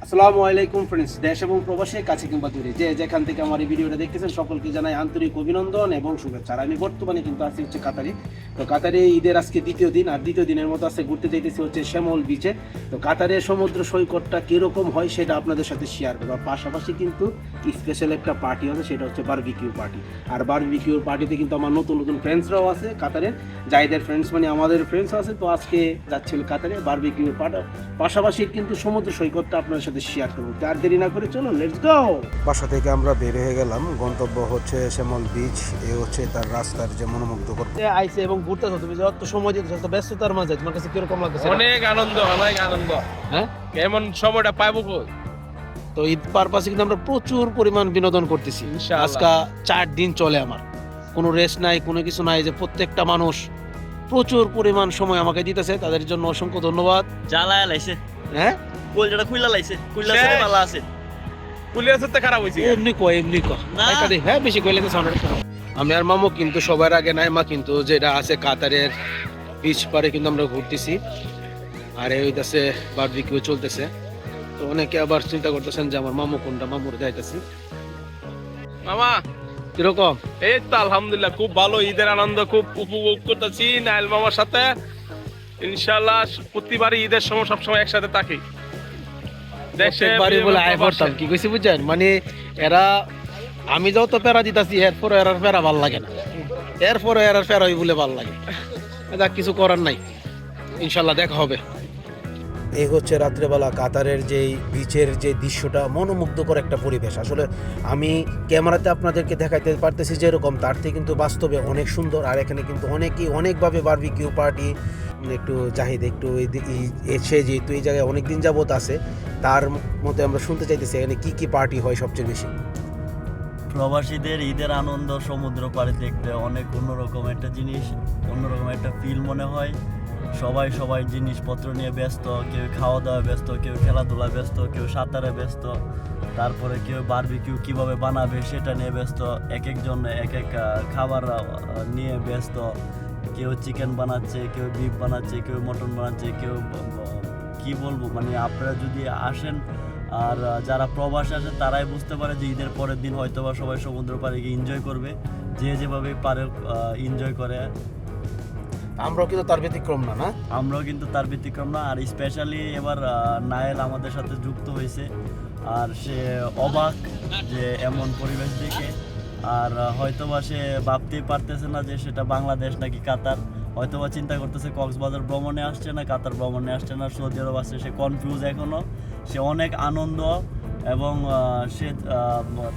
আসসালামু আলাইকুম ফ্রেন্ডস, দেশ এবং প্রবাসে কাছে কিংবা দূরে যে যেখান থেকে আমার এই ভিডিওটা দেখতেছেন সকলকে জানাই আন্তরিক অভিনন্দন এবং শুভেচ্ছা। আর আমি বর্তমানে কিন্তু আছি হচ্ছে কাতারে। তো কাতারে ঈদের আজকে দ্বিতীয় দিন, আর দ্বিতীয় দিনের মতো আজকে ঘুরতে যাইতেছি হচ্ছে শ্যামল বিচে। তো কাতারের সমুদ্র সৈকতটা কীরকম হয় সেটা আপনাদের সাথে শেয়ার করবো। পাশাপাশি কিন্তু স্পেশাল একটা পার্টি হবে, সেটা হচ্ছে বারবিকিউ পার্টি। আর বারবিকিউর পার্টিতে কিন্তু আমার নতুন নতুন ফ্রেন্ডসরাও আছে কাতারের, যাইদের ফ্রেন্ডস মানে আমাদের ফ্রেন্ডস আছে। তো আজকে যাচ্ছিল কাতারে বারবিকিউর পাশাপাশি কিন্তু সমুদ্র সৈকতটা আপনার সাথে শেয়ার করবো। আর দেরি না করে চলুন, লেটস গো। বাসা থেকে আমরা বের হয়ে গেলাম, গন্তব্য হচ্ছে শ্যামল বিচ। এ হচ্ছে তার রাস্তার যে মনোমুগ্ধকর আইছে এবং ঘুরতেছো তুমি যত সময় দিতেছো তো ব্যস্ততার মাঝে তোমার কাছে কিরকম লাগছে? অনেক আনন্দ, অনেক আনন্দ। হ্যাঁ, কেমন সময়টা পাবো কই? তো ঈদ পারপাসে কিন্তু আমরা প্রচুর পরিমাণ বিনোদন করতেছি। ইনশাআল্লাহ। আজকে 4 দিন চলে, আমার কোনো রেস্ট নাই, কোনো কিছু নাই। যে প্রত্যেকটা মানুষ প্রচুর পরিমাণ সময় আমাকে দিতেছে, তাদের জন্য অসংখ্য ধন্যবাদ। জ্বালায় লাইছে, হ্যাঁ কলজাটা খুইলা লাইছে, খুইলা শেষ। ছেড়ে ভালো আছে। পুলিশ তো খারাপ হইছে। এমনি কয় না। হ্যাঁ বেশি কইলে তো সাউন্ড। আমি আর মামু কিন্তু সবার আগে নাইমা কিন্তু যেটা আছে কাতারের বিচ পারে কিন্তু আমরা ঘুরতেছি। আর এই হইতাছে বারবিকিউ চলতেছে। তো অনেকে আবার চিন্তা করতেছেন যে আমার মামু কোনটা, মামুর যাইতেছি। মামা, কিরকম? এই তো আলহামদুলিল্লাহ খুব ভালো, ঈদের আনন্দ খুব উপভোগ করতেছি নাইল মামার সাথে। ইনশাআল্লাহ প্রতিবারই ঈদের সময় সবসময় একসাথে থাকি। প্রত্যেকবারই বলে আয় পড়তাম, কি কইছি বুঝছেন? মানে এরা আমি যত প্যারা দিতাছি এরপরে এরার প্যারা ভাল লাগে না, এরপরে এরার প্যারাই বলে ভাল লাগে। এটা কিছু করার নাই, ইনশাল্লাহ দেখা হবে। এই হচ্ছে রাত্রেবেলা কাতারের যেই বিচের যে দৃশ্যটা, মনোমুগ্ধকর একটা পরিবেশ। আসলে আমি ক্যামেরাতে আপনাদেরকে দেখাইতে পারতেছি যেরকম, তার থেকে কিন্তু বাস্তবে অনেক সুন্দর। আর এখানে কিন্তু অনেকেই অনেকভাবে বারবিকিউ পার্টি একটু জাহিদ একটু এসে যেহেতু এই জায়গায় অনেক দিন যাবত আছে, তার মধ্যে আমরা শুনতে চাইতেছি এখানে কি কি পার্টি হয় সবচেয়ে বেশি। প্রবাসীদের ঈদের আনন্দ সমুদ্র পাড়ে দেখতে অনেক অন্যরকম একটা জিনিস, অন্যরকম একটা ফিল মনে হয়। সবাই জিনিসপত্র নিয়ে ব্যস্ত, কেউ খাওয়া দাওয়া ব্যস্ত, কেউ খেলাধুলা ব্যস্ত, কেউ সাঁতারে ব্যস্ত, তারপরে কেউ বারবিকিউ কিভাবে বানাবে সেটা নিয়ে ব্যস্ত, এক একজন এক এক খাবার নিয়ে ব্যস্ত। কেউ চিকেন বানাচ্ছে, কেউ বিফ বানাচ্ছে, কেউ মটন বানাচ্ছে, কেউ কি বলবো, মানে আপনারা যদি আসেন আর যারা প্রবাসে আসেন তারাই বুঝতে পারে যে ঈদের পরের দিন হয়তো বা সবাই সমুদ্র পাড়ে গিয়ে এনজয় করবে, যে যেভাবে পারে এনজয় করে। আমরাও কিন্তু তার ব্যতিক্রম না, না আমরাও কিন্তু তার ব্যতিক্রম না। আর স্পেশালি এবার নায়েল আমাদের সাথে যুক্ত হয়েছে, আর সে অবাক যে এমন পরিবেশ দেখে। আর হয়তোবা সে ভাবতেই পারতেছে না যে সেটা বাংলাদেশ নাকি কাতার। হয়তোবা চিন্তা করতেছে কক্সবাজার ভ্রমণে আসছে না কাতার ভ্রমণে আসছে না সৌদি আরব আসছে। সে কনফিউজ এখনও। সে অনেক আনন্দ এবং সে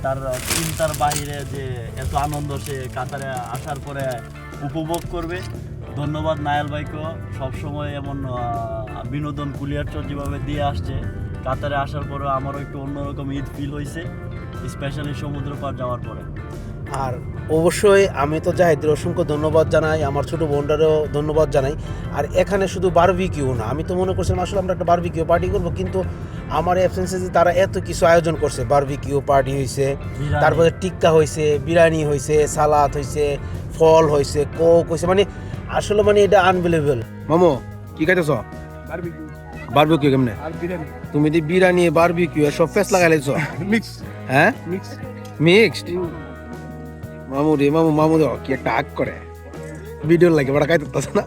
তার চিন্তার বাইরে যে এত আনন্দ সে কাতারে আসার পরে উপভোগ করবে। ধন্যবাদ নায়াল ভাইকেও, সবসময় এমন বিনোদন কুলিয়ারচর যেভাবে দিয়ে আসছে। কাতারে আসার পরেও আমারও একটু অন্যরকম ঈদ ফিল হয়েছে, স্পেশালি সমুদ্র পার যাওয়ার পরে। আর অবশ্যই আমি তো জাহিদের অসংখ্য ধন্যবাদ জানাই, আমার ছোটো বোনটারও ধন্যবাদ জানাই। আর এখানে শুধু বারবিকিউ না, আমি তো মনে করছিলাম আসলে আমরা একটা বারবিকিউ পার্টি করবো, কিন্তু আমার অ্যাবসেন্সে যে তারা এত কিছু আয়োজন করছে। বারবিকিউ পার্টি হয়েছে, তারপরে টিক্কা হয়েছে, বিরিয়ানি হয়েছে, সালাদ হয়েছে, ফল হয়েছে, কোক হয়েছে, মানে আসলে মানে এটা আনবিলিভেবল। মামু কি খাইতেছ? বারবিকিউ কেমনে? তুমি দি বিরিয়ানি বারবিকিউ সব ফেস লাগাই লাইছো? মিক্স হ্যাঁ মিক্স মিক্সড। মামু রে মামু কি একটা আগ করে ভিডিও লাগে, বড় খাইতেছে না।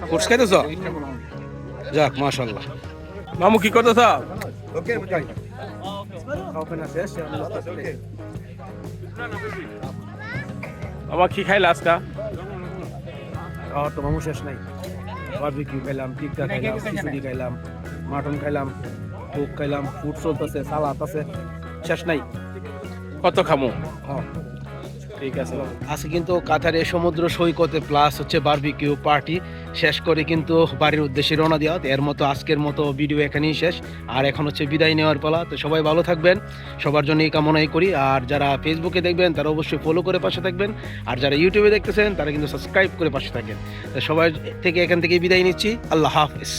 ফ্রুটস খাইতেছ? যাক মাশাআল্লাহ। মামু কি করতেছ? আমার কি খাইলা আজকা? তো মামু শেষ নাই। বারবিকিউ খাইলাম, টিক্কা খাইলাম, খিচুড়ি খাইলাম, মাটন খাইলাম, কোক খাইলাম, ফুড চলতেছে, সালাদ আছে, শেষ নাই। কত খামু? ঠিক আছে। আজকে কিন্তু কাতারে সমুদ্র সৈকতে প্লাস হচ্ছে বারবিকিউ পার্টি শেষ করে কিন্তু বাড়ির উদ্দেশ্যে রওনা দেওয়া। এর মতো আজকের মতো ভিডিও এখানেই শেষ। আর এখন হচ্ছে বিদায় নেওয়ার পালা। তো সবাই ভালো থাকবেন, সবার জন্য এই কামনাই করি। আর যারা ফেসবুকে দেখবেন তারা অবশ্যই ফলো করে পাশে থাকবেন, আর যারা ইউটিউবে দেখতেছেন তারা কিন্তু সাবস্ক্রাইব করে পাশে থাকবেন। তো সবার থেকে এখান থেকে বিদায় নিচ্ছি। আল্লাহ হাফেজ।